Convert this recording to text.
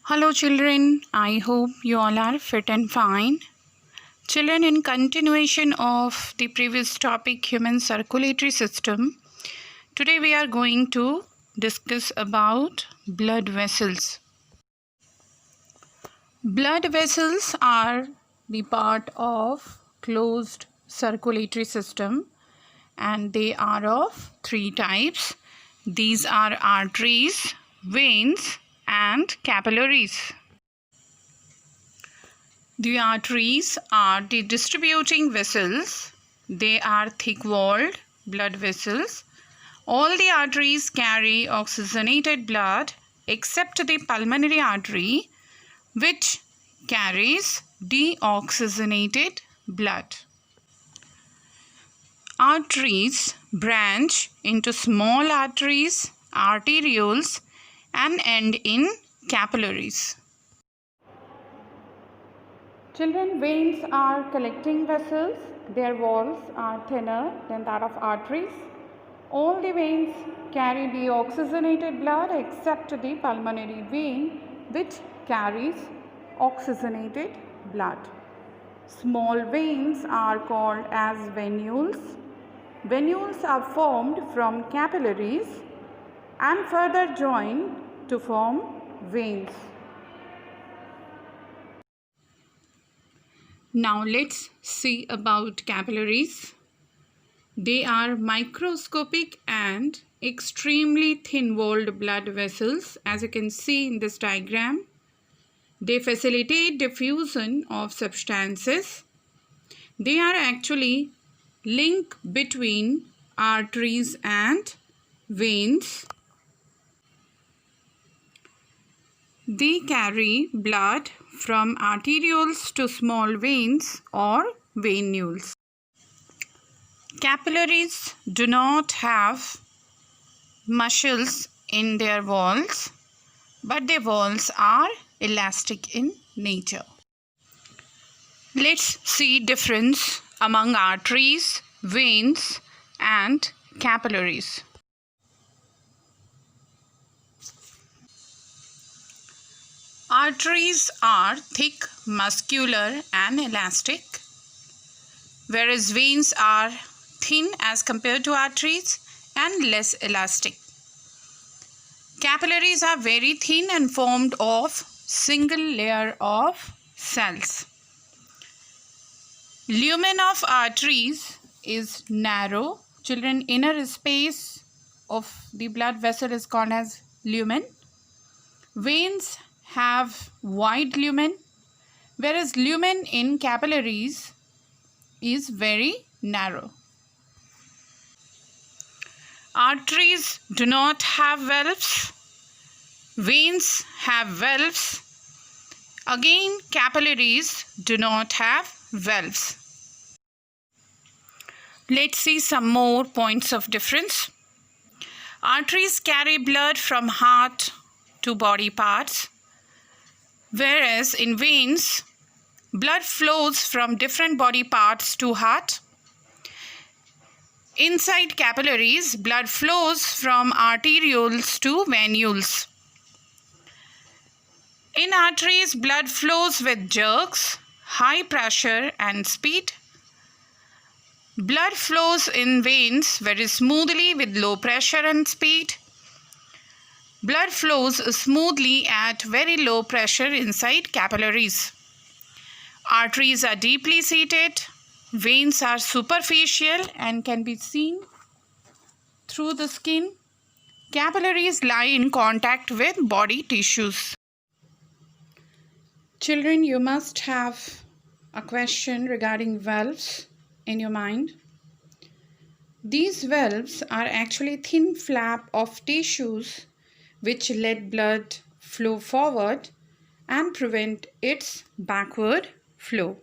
Hello children, I hope you all are fit and fine. Children, in continuation of the previous topic, human circulatory system, today we are going to discuss about blood vessels. Blood vessels are the part of closed circulatory system and they are of three types. These are arteries, veins and capillaries. The arteries are the distributing vessels. They are thick-walled blood vessels. All the arteries carry oxygenated blood except the pulmonary artery, which carries deoxygenated blood. Arteries branch into small arteries, arterioles, and end in capillaries. Children, veins are collecting vessels. Their walls are thinner than that of arteries. All the veins carry deoxygenated blood except the pulmonary vein, which carries oxygenated blood. Small veins are called as venules. Venules are formed from capillaries and further joined to form veins. Now let's see about capillaries. They are microscopic and extremely thin-walled blood vessels, as you can see in this diagram. They facilitate diffusion of substances. They are actually link between arteries and veins. They carry blood from arterioles to small veins or venules. Capillaries do not have muscles in their walls, but their walls are elastic in nature. Let's see difference among arteries, veins, and capillaries. Arteries are thick, muscular, and elastic, whereas veins are thin as compared to arteries and less elastic. Capillaries are very thin and formed of single layer of cells. Lumen of arteries is narrow. Children, inner space of the blood vessel is called as lumen. Veins have wide lumen, whereas lumen in capillaries is very narrow. Arteries do not have valves. Veins have valves. Again, capillaries do not have valves. Let's see some more points of difference. Arteries carry blood from heart to body parts, whereas in veins, blood flows from different body parts to heart. Inside capillaries, blood flows from arterioles to venules. In arteries, blood flows with jerks, high pressure and speed. Blood flows in veins very smoothly with low pressure and speed. Blood flows smoothly at very low pressure inside capillaries. Arteries are deeply seated. Veins are superficial and can be seen through the skin. Capillaries lie in contact with body tissues. Children, you must have a question regarding valves in your mind. These valves are actually thin flap of tissues which let blood flow forward and prevent its backward flow.